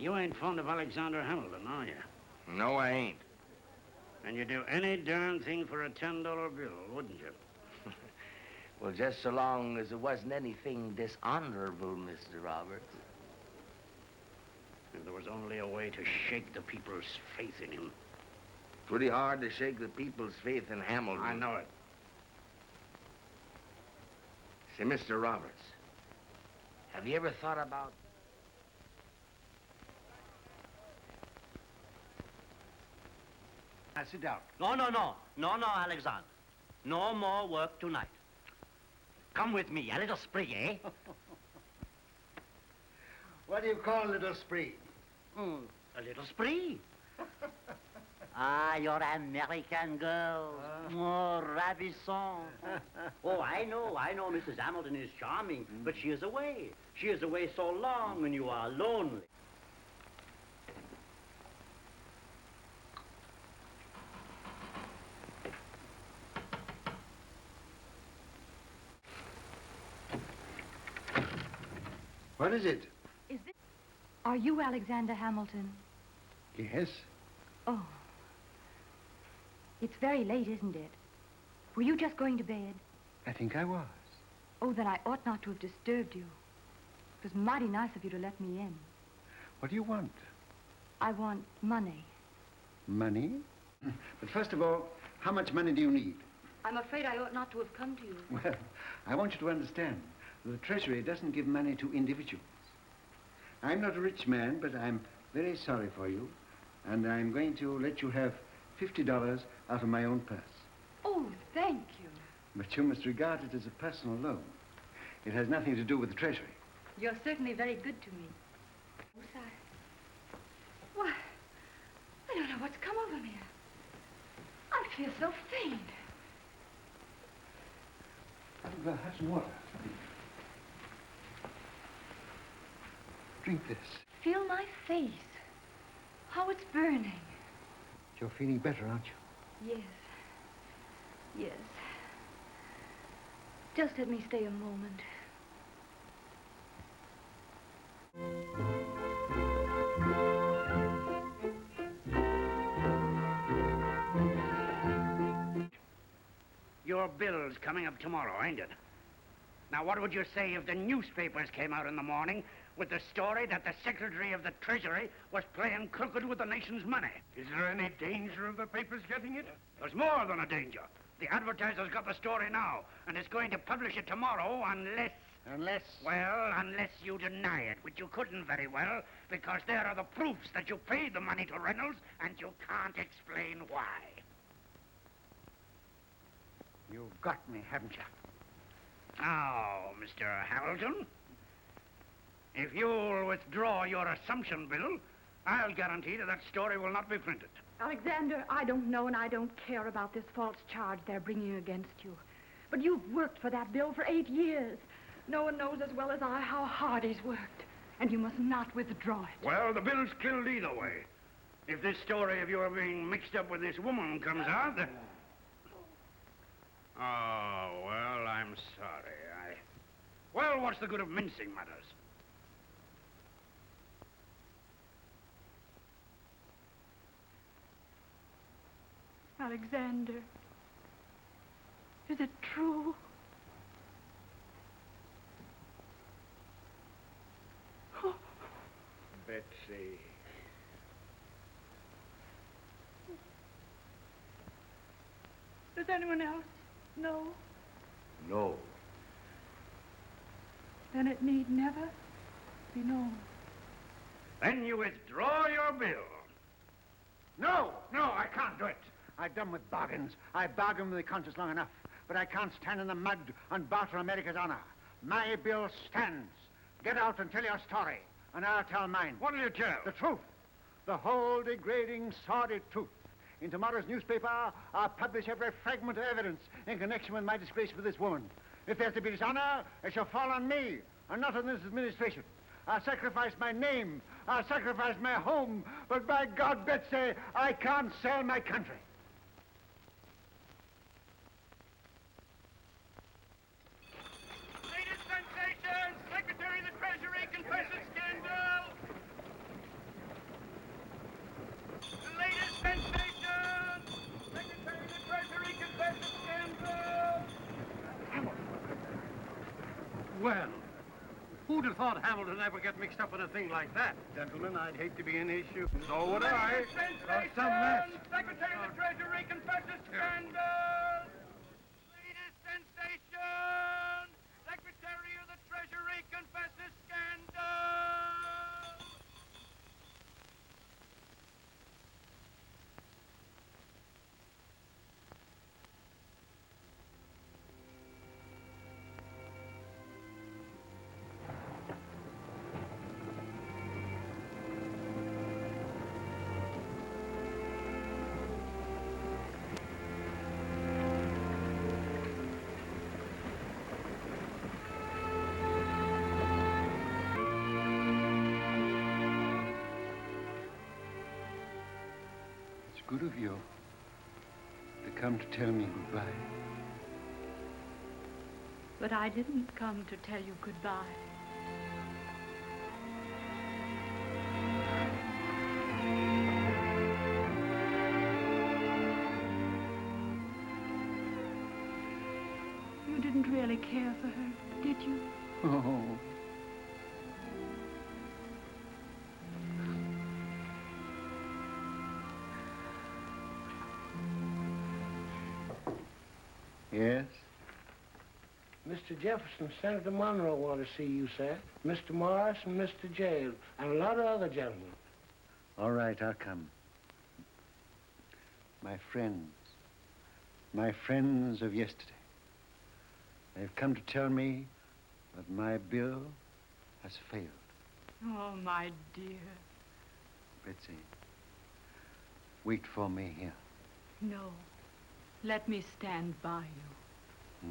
You ain't fond of Alexander Hamilton, are you? No, I ain't. And you'd do any darn thing for a $10 bill, wouldn't you? Well, just so long as it wasn't anything dishonorable, Mr. Roberts. If there was only a way to shake the people's faith in him. Pretty hard to shake the people's faith in Hamilton. I know it. Say, Mr. Roberts, have you ever thought about... Now, sit down. No, Alexander. No more work tonight. Come with me, a little spree, eh? What do you call a little spree? A little spree. Your American girl. Oh, ravissant. Oh, I know, Mrs. Hamilton is charming, but she is away. She is away so long, and you are lonely. What is it? Are you Alexander Hamilton? Yes. Oh. It's very late, isn't it? Were you just going to bed? I think I was. Oh, then I ought not to have disturbed you. It was mighty nice of you to let me in. What do you want? I want money. Money? But first of all, how much money do you need? I'm afraid I ought not to have come to you. Well, I want you to understand that the Treasury doesn't give money to individuals. I'm not a rich man, but I'm very sorry for you, and I'm going to let you have $50 out of my own purse. Oh, thank you. But you must regard it as a personal loan. It has nothing to do with the Treasury. You're certainly very good to me. Why, I don't know what's come over me. I feel so faint. Have some water. Drink this. Feel my face. How it's burning. You're feeling better, aren't you? Yes. Yes. Just let me stay a moment. Your bill's coming up tomorrow, ain't it? Now, what would you say if the newspapers came out in the morning with the story that the Secretary of the Treasury was playing crooked with the nation's money? Is there any danger of the papers getting it? There's more than a danger. The advertiser's got the story now, and is going to publish it tomorrow unless... Unless? Well, unless you deny it, which you couldn't very well, because there are the proofs that you paid the money to Reynolds, and you can't explain why. You've got me, haven't you? Now, Mr. Hamilton, if you'll withdraw your assumption bill, I'll guarantee that story will not be printed. Alexander, I don't know and I don't care about this false charge they're bringing against you. But you've worked for that bill for 8 years. No one knows as well as I how hard he's worked. And you must not withdraw it. Well, the bill's killed either way. If this story of your being mixed up with this woman comes out... Oh, well, I'm sorry. Well, what's the good of mincing matters? Alexander, is it true? Oh. Betsy. Does anyone else know? No. Then it need never be known. Then you withdraw your bill. No, I can't do it. I've done with bargains. I've bargained with the conscience long enough. But I can't stand in the mud and barter America's honor. My bill stands. Get out and tell your story, and I'll tell mine. What'll you tell? The truth. The whole degrading, sordid truth. In tomorrow's newspaper, I'll publish every fragment of evidence in connection with my disgrace with this woman. If there's to be dishonor, it shall fall on me, and not on this administration. I'll sacrifice my name. I'll sacrifice my home. But by God, Betsy, I can't sell my country. Latest sensation! Secretary of the Treasury confesses scandal! Well, who'd have thought Hamilton ever get mixed up in a thing like that? Gentlemen, I'd hate to be an issue. So would I. Some mess. Secretary of the Treasury confesses scandal. Latest sensation. Secretary of the Treasury confesses scandal. Good of you to come to tell me goodbye. But I didn't come to tell you goodbye. You didn't really care for her, did you? Oh. Yes? Mr. Jefferson, Senator Monroe want to see you, sir. Mr. Morris and Mr. Jail, and a lot of other gentlemen. All right, I'll come. My friends of yesterday. They've come to tell me that my bill has failed. Oh, my dear. Betsy, wait for me here. No. Let me stand by you.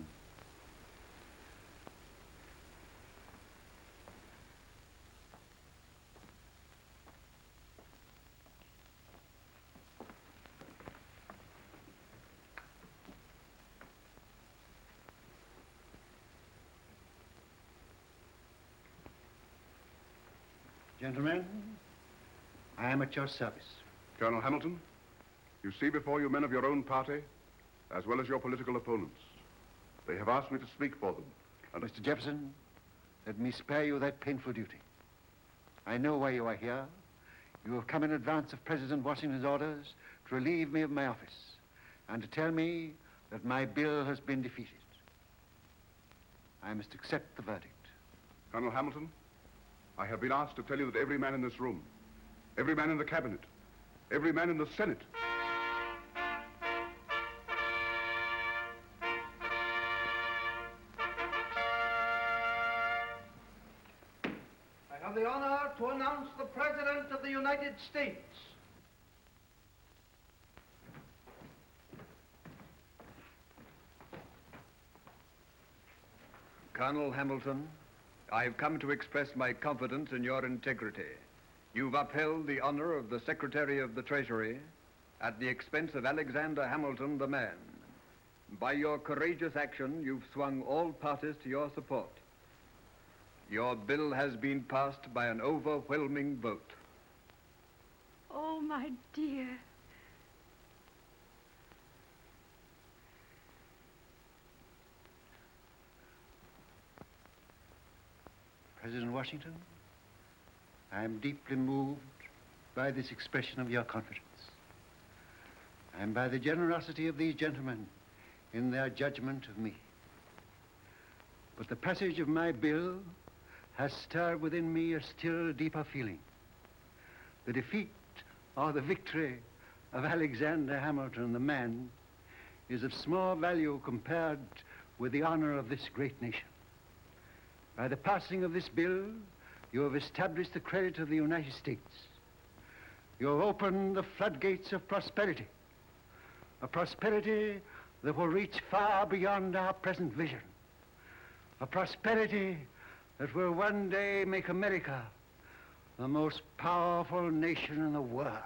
Gentlemen, I am at your service. Colonel Hamilton, you see before you men of your own party, as well as your political opponents. They have asked me to speak for them. And Mr. Jefferson, let me spare you that painful duty. I know why you are here. You have come in advance of President Washington's orders to relieve me of my office and to tell me that my bill has been defeated. I must accept the verdict. Colonel Hamilton, I have been asked to tell you that every man in this room, every man in the cabinet, every man in the Senate, I have the honor to announce the President of the United States. Colonel Hamilton, I have come to express my confidence in your integrity. You've upheld the honor of the Secretary of the Treasury at the expense of Alexander Hamilton, the man. By your courageous action, you've swung all parties to your support. Your bill has been passed by an overwhelming vote. Oh, my dear. President Washington, I am deeply moved by this expression of your confidence, and by the generosity of these gentlemen in their judgment of me. But the passage of my bill has stirred within me a still deeper feeling. The defeat or the victory of Alexander Hamilton, the man, is of small value compared with the honor of this great nation. By the passing of this bill, you have established the credit of the United States. You have opened the floodgates of prosperity, a prosperity that will reach far beyond our present vision, a prosperity that will one day make America the most powerful nation in the world.